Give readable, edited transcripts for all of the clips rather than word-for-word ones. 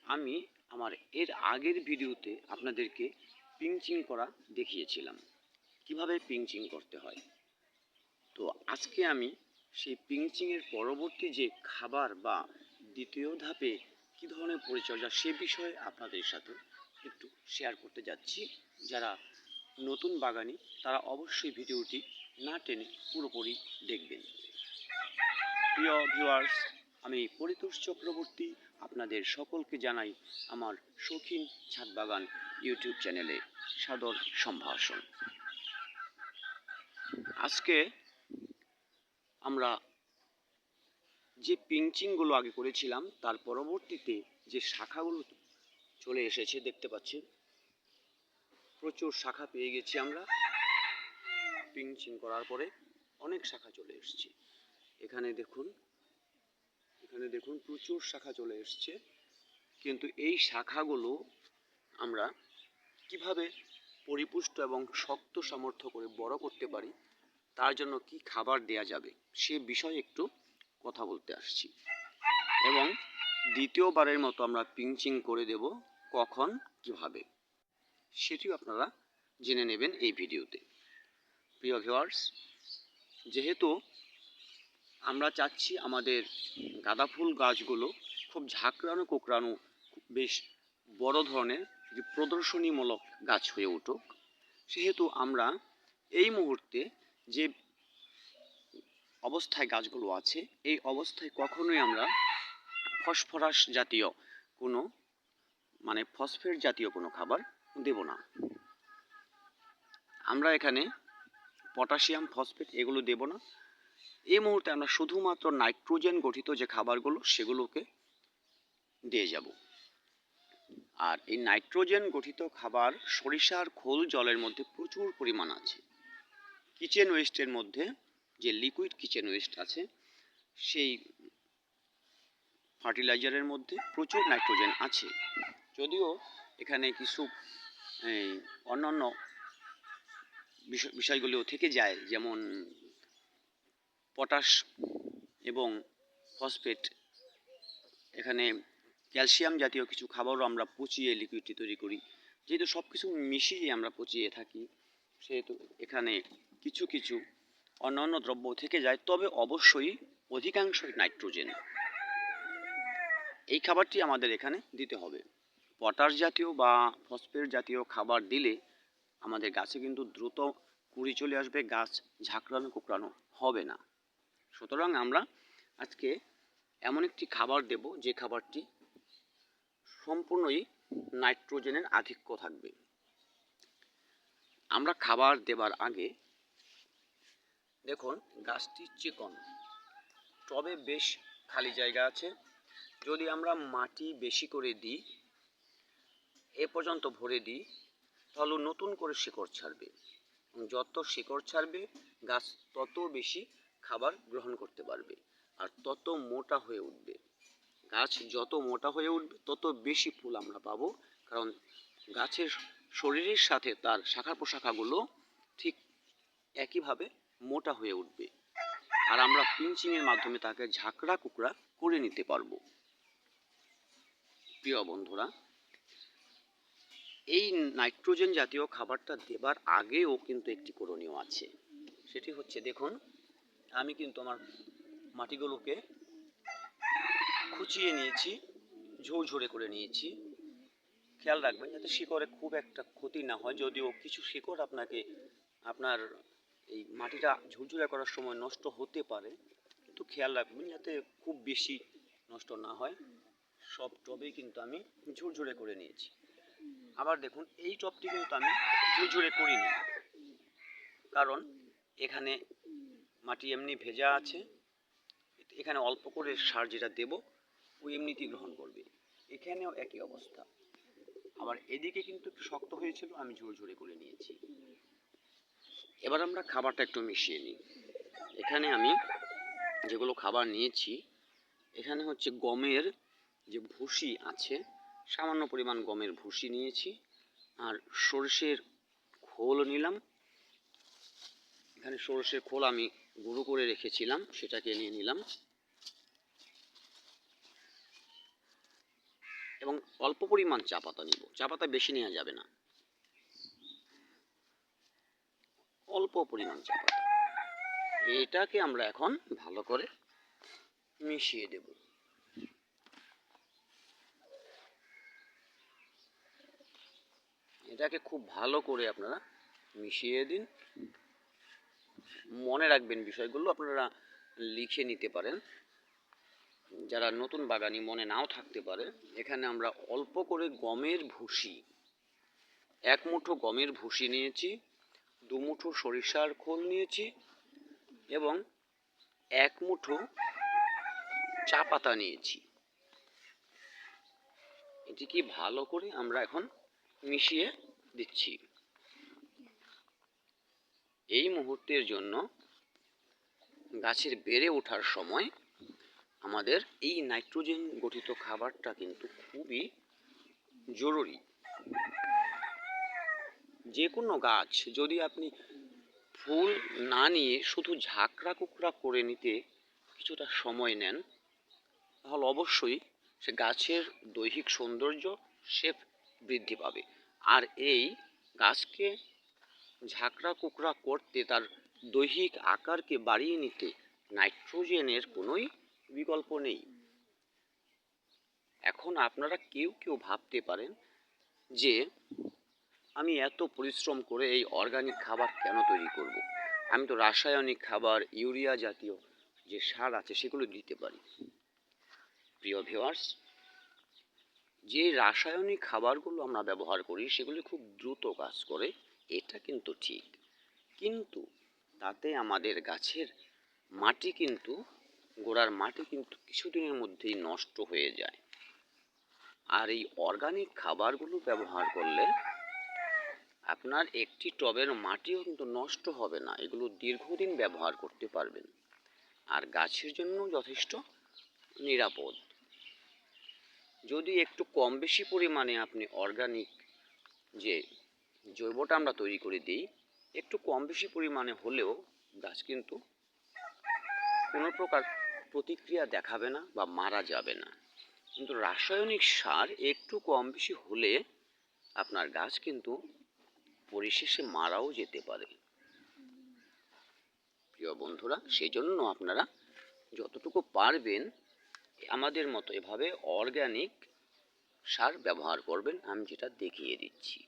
আমি আমার এর আগের ভিডিওতে আপনাদেরকে পিঞ্চিং করা দেখিয়েছিলাম, কিভাবে পিঞ্চিং করতে হয়। তো আজকে আমি সেই পিঞ্চিংয়ের পরবর্তী যে খাবার বা দ্বিতীয় ধাপে কী ধরনের পরিচর্যা সে বিষয়ে আপনাদের সাথে একটু শেয়ার করতে যাচ্ছি। যারা নতুন বাগানি তারা অবশ্যই ভিডিওটি না টেনে পুরোপুরি দেখবেন। প্রিয় ভিউয়ার্স, আমি পরিতোষ চক্রবর্তী আপনাদের সকলকে জানাই আমার শৌখিন ছাদ বাগান ইউটিউব চ্যানেলে সাদর সম্ভাষণ। আজকে আমরা যে পিঞ্চিংগুলো আগে করেছিলাম তার পরবর্তীতে যে শাখাগুলো চলে এসেছে দেখতে পাচ্ছেন, প্রচুর শাখা পেয়ে গেছি আমরা। পিঞ্চিং করার পরে অনেক শাখা চলে এসেছে। এখানে দেখুন প্রচুর শাখা চলে এসছে। কিন্তু এই শাখাগুলো আমরা কিভাবে পরিপুষ্ট এবং শক্ত সামর্থ্য করে বড় করতে পারি, তার জন্য কি খাবার দেয়া যাবে সে বিষয়ে একটু কথা বলতে আসছি। এবং দ্বিতীয়বারের মতো আমরা পিঞ্চিং করে দেব কখন কিভাবে সেটিও আপনারা জেনে নেবেন এই ভিডিওতে। প্রিয় ভিউয়ার্স, যেহেতু আমরা চাচ্ছি আমাদের গাঁদা ফুল গাছগুলো খুব ঝাঁকড়ানো কোঁকড়ানো বেশ বড় ধরনের যে প্রদর্শনীমূলক গাছ হয়ে উঠুক, সেহেতু আমরা এই মুহূর্তে যে অবস্থায় গাছগুলো আছে এই অবস্থায় কখনোই আমরা ফসফরাস জাতীয় কোনো ফসফেট জাতীয় কোনো খাবার দেব না। আমরা এখানে পটাশিয়াম, ফসফেট এগুলো দেব না। এই মুহূর্তে আমরা শুধুমাত্র নাইট্রোজেন গঠিত যে খাবারগুলো সেগুলোকে দিয়ে যাব। আর এই নাইট্রোজেন গঠিত খাবার সরিষার খোল জলের মধ্যে প্রচুর পরিমাণ আছে। কিচেন ওয়েস্টের মধ্যে যে লিকুইড কিচেন ওয়েস্ট আছে সেই ফার্টিলাইজারের মধ্যে প্রচুর নাইট্রোজেন আছে। যদিও এখানে কিছু অন্যান্য বিষয়গুলিও থেকে যায়, যেমন পটাশ এবং ফসফেট, এখানে ক্যালসিয়াম জাতীয় কিছু খাবারও আমরা পচিয়ে লিকুইডটি তৈরি করি। যেহেতু সব কিছু মিশিয়ে আমরা পচিয়ে থাকি, সেহেতু এখানে কিছু কিছু অন্যান্য দ্রব্য থেকে যায়, তবে অবশ্যই অধিকাংশই নাইট্রোজেন। এই খাবারটি আমাদের এখানে দিতে হবে। পটাশ জাতীয় বা ফসফেট জাতীয় খাবার দিলে আমাদের গাছে কিন্তু দ্রুত কুঁড়ি চলে আসবে, গাছ ঝাঁকড়ানো কোঁকড়ানো হবে না। সুতরাং আমরা আজকে এমন একটি খাবার দেব যে খাবারটি সম্পূর্ণই নাইট্রোজেনের আধিক্য থাকবে। আমরা খাবার দেবার আগে দেখুন গাছটি চিকন, টবে বেশ খালি জায়গা আছে। যদি আমরা মাটি বেশি করে দিই, এ পর্যন্ত ভরে দিই, তাহলে নতুন করে শিকড় ছাড়বে। যত শিকড় ছাড়বে গাছ তত বেশি খাবার গ্রহণ করতে পারবে আর তত মোটা হয়ে উঠবে। গাছ যত মোটা হয়ে উঠবে তত বেশি ফুল আমরা পাবো, কারণ গাছের শরীরের সাথে তার শাখা প্রশাখাগুলো ঠিক একইভাবে মোটা হয়ে উঠবে, আর আমরা পিঞ্চিংয়ের মাধ্যমে তাকে ঝাঁকড়া কুকড়া করে নিতে পারবো। প্রিয় বন্ধুরা, এই নাইট্রোজেন জাতীয় খাবারটা দেবার আগেও কিন্তু একটি করণীয় আছে। সেটি হচ্ছে, দেখুন আমি কিন্তু আমার মাটিগুলোকে খুঁচিয়ে নিয়েছি, ঝুরঝুরে করে নিয়েছি। খেয়াল রাখবেন যাতে শিকড়ে খুব একটা ক্ষতি না হয়। যদিও কিছু শিকড় আপনার এই মাটিটা ঝুরঝুরে করার সময় নষ্ট হতে পারে, কিন্তু খেয়াল রাখবেন যাতে খুব বেশি নষ্ট না হয়। সব টবেই কিন্তু আমি ঝুরঝুরে করে নিয়েছি। আবার দেখুন এই টবটি কিন্তু আমি ঝুরঝুরে করিনি, কারণ এখানে মাটি এমনি ভেজা আছে। এখানে অল্প করে সার যেটা দেব ওই এমনিতেই গ্রহণ করবে। এখানেও একই অবস্থা। আবার এদিকে কিন্তু একটু শক্ত হয়েছিল, আমি ঝুরঝুরে করে নিয়েছি। এবার আমরা খাবারটা একটু মিশিয়ে নিই। এখানে আমি যেগুলো খাবার নিয়েছি, এখানে হচ্ছে গমের যে ভুসি আছে, সামান্য পরিমাণ গমের ভুসি নিয়েছি, আর সরষের খোল নিলাম। এখানে সরষের খোল আমি গুঁড়ো করে রেখেছিলাম, সেটাকে নিয়ে নিলাম। এবং অল্প পরিমাণ চা পাতা নিব, চা পাতা বেশি নেওয়া যাবে না, অল্প পরিমাণ চা পাতা। এটাকে আমরা এখন ভালো করে মিশিয়ে দেব। এটাকে খুব ভালো করে আপনারা মিশিয়ে দিন। মনে রাখবেন বিষয়গুলো আপনারা লিখে নিতে পারেন, যারা নতুন বাগানি মনে নাও থাকতে পারে। এখানে আমরা অল্প করে গমের ভুসি, 1 মুঠো গমের ভুসি নিয়েছি, 2 মুঠো সরিষার খোল নিয়েছি এবং 1 মুঠো চা পাতা নিয়েছি। এটিকে ভালো করে আমরা এখন মিশিয়ে দিচ্ছি। এই মুহূর্তের জন্য গাছের বেড়ে ওঠার সময় আমাদের এই নাইট্রোজেন গঠিত খাবারটা কিন্তু খুবই জরুরি। যে কোনো গাছ যদি আপনি ফুল না নিয়ে শুধু ঝাঁকড়া কুকড়া করে নিতে কিছুটা সময় নেন, তাহলে অবশ্যই সে গাছের দৈহিক সৌন্দর্য সে বৃদ্ধি পাবে। আর এই গাছকে ঝাঁকড়া কুকড়া করতে, তার দৈহিক আকারকে বাড়িয়ে নিতে নাইট্রোজেনের কোনোই বিকল্প নেই। এখন আপনারা কেউ কেউ ভাবতে পারেন যে আমি এত পরিশ্রম করে এই অর্গানিক খাবার কেন তৈরি করব, আমি তো রাসায়নিক খাবার, ইউরিয়া জাতীয় যে সার আছে সেগুলো দিতে পারি। প্রিয় ভিউয়ার্স, যে রাসায়নিক খাবারগুলো আমরা ব্যবহার করি সেগুলি খুব দ্রুত কাজ করে, এটা কিন্তু ঠিক, কিন্তু তাতে আমাদের গাছের মাটি কিন্তু, গোড়ার মাটি কিন্তু কিছুদিনের মধ্যেই নষ্ট হয়ে যায়। আর এই অর্গানিক খাবারগুলো ব্যবহার করলে আপনার একটি টবের মাটিও কিন্তু নষ্ট হবে না, এগুলো দীর্ঘদিন ব্যবহার করতে পারবেন, আর গাছের জন্য যথেষ্ট নিরাপদ। যদি একটু কম বেশি পরিমাণে আপনি অর্গানিক যে জৈবটা আমরা তৈরি করে দিই, একটু কম বেশি পরিমাণে হলেও গাছ কিন্তু কোনো প্রকার প্রতিক্রিয়া দেখাবে না বা মারা যাবে না। কিন্তু রাসায়নিক সার একটু কম বেশি হলে আপনার গাছ কিন্তু পরিশেষে মারাও যেতে পারে। প্রিয় বন্ধুরা, সেই জন্য আপনারা যতটুকু পারবেন আমাদের মতো এভাবে অর্গানিক সার ব্যবহার করবেন। আমি যেটা দেখিয়ে দিচ্ছি,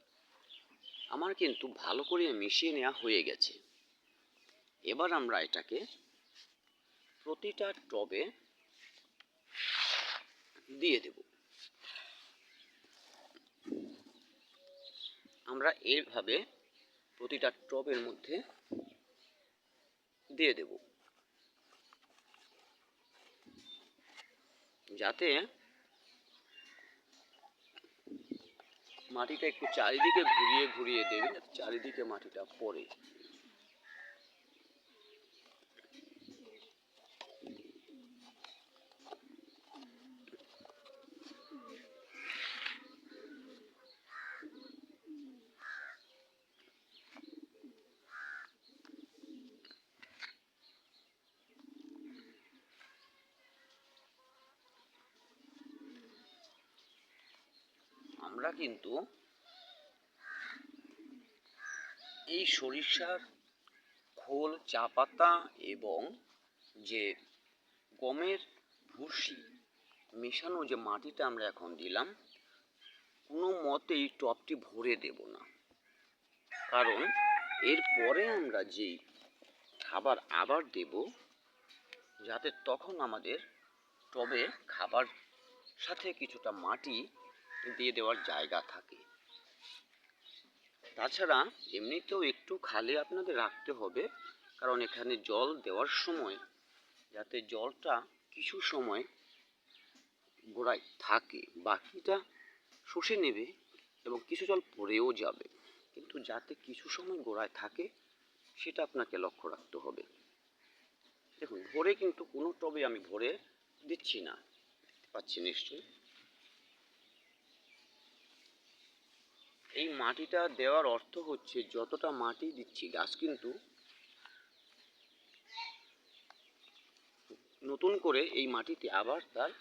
আমার কিন্তু ভালো করে মিশিয়ে নেওয়া হয়ে গেছে। এবার আমরা এটাকে প্রতিটা টবে দিয়ে দেব। আমরা এইভাবে প্রতিটা টবের মধ্যে দিয়ে দেব, যাতে মাটিটা একটু চারিদিকে ঘুরিয়ে ঘুরিয়ে দেবেন, যাতে চারিদিকে মাটিটা পড়ে। আমরা কিন্তু এই সরিষার খোল, চা পাতা এবং যে গমের ভুসি মেশানো যে মাটিটা আমরা এখন দিলাম, কোনো মতেই টবটি ভরে দেব না, কারণ এরপরে আমরা যেই খাবার আবার দেব, যাতে তখন আমাদের টবে খাবার সাথে কিছুটা মাটি দিয়ে দেওয়ার জায়গা থাকে। তাছাড়া এমনিতেও একটু খালি আপনাদের রাখতে হবে, কারণ এখানে জল দেওয়ার সময় যাতে জলটা কিছু সময় গোড়ায় থাকে, বাকিটা শুষে নেবে এবং কিছু জল পড়েও যাবে, কিন্তু যাতে কিছু সময় গোড়ায় থাকে সেটা আপনাকে লক্ষ্য রাখতে হবে। দেখুন, ভরে কিন্তু কোনো টবে আমি ভরে দিচ্ছি না, দেখতে পাচ্ছি নিশ্চয়ই। এই মাটিটা দেওয়ার অর্থ হচ্ছে যতটা মাটি দিচ্ছি গাছ কিন্তু নতুন করে এই মাটিতে আবার তার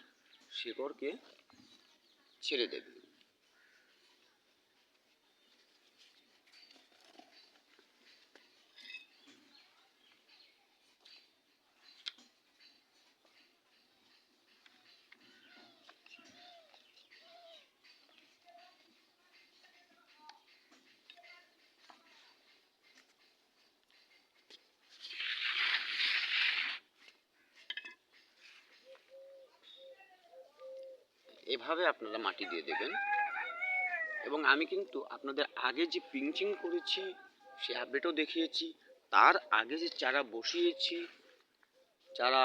শিকড়কে ছেড়ে দেবে। এভাবে আপনারা মাটি দিয়ে দেবেন। এবং আমি কিন্তু আপনাদের আগে যে পিঞ্চিং করেছি সে আপডেটও দেখিয়েছি, তার আগে যে চারা বসিয়েছি, চারা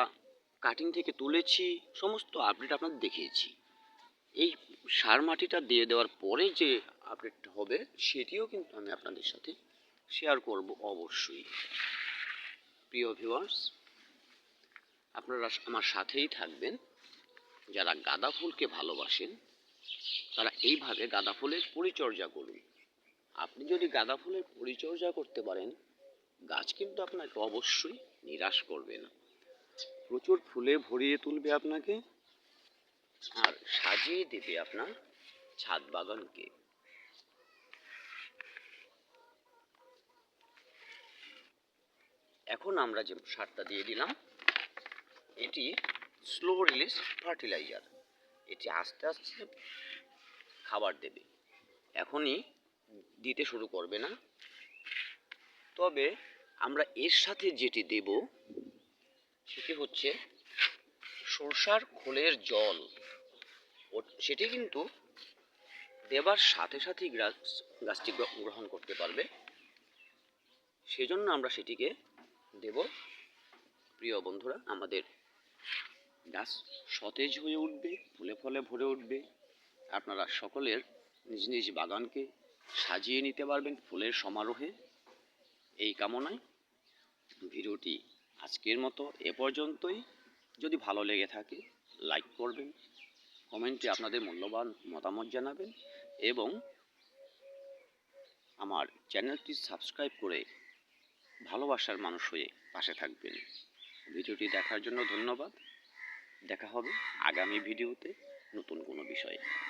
কাটিং থেকে তুলেছি, সমস্ত আপডেট আপনাদের দেখিয়েছি। এই সার মাটিটা দিয়ে দেওয়ার পরে যে আপডেট হবে সেটিও কিন্তু আমি আপনাদের সাথে শেয়ার করব অবশ্যই। প্রিয় ভিউয়ার্স, আপনারা আমার সাথেই থাকবেন। যারা গাঁদা ফুলকে ভালোবাসেন তারা এইভাবে গাঁদা ফুলের পরিচর্যা করুন। আপনি যদি গাঁদা ফুলের পরিচর্যা করতে পারেন, গাছ কিন্তু আপনাকে অবশ্যই নিরাশ করবে না, প্রচুর ফুলে ভরিয়ে তুলবে আপনাকে, আর সাজিয়ে দেবে আপনার ছাদ বাগানকে। এখন আমরা যে সারটা দিয়ে দিলাম এটি স্লো রিলিজ ফার্টিলাইজার। এটি আস্তে আস্তে খাবার দেবে, এখনই দিতে শুরু করবে না। তবে আমরা এর সাথে যেটি দেব সেটি হচ্ছে সরষার খোলের জল। সেটি কিন্তু দেবার সাথে সাথেই গাছটি গ্রহণ করতে পারবে, সেজন্য আমরা সেটিকে দেব। প্রিয় বন্ধুরা, আমাদের গাছ সতেজ হয়ে উঠবে, ফুলে ফলে ভরে উঠবে, আপনারা সকলের নিজ নিজ বাগানকে সাজিয়ে নিতে পারবেন ফুলের সমারোহে। এই কামনায় ভিডিওটি আজকের মতো এ পর্যন্তই। যদি ভালো লেগে থাকে লাইক করবেন, কমেন্টে আপনাদের মূল্যবান মতামত জানাবেন এবং আমার চ্যানেলটি সাবস্ক্রাইব করে ভালোবাসার মানুষ হয়ে পাশে থাকবেন। ভিডিওটি দেখার জন্য ধন্যবাদ। দেখা হবে আগামী ভিডিওতে নতুন কোনো বিষয়ে।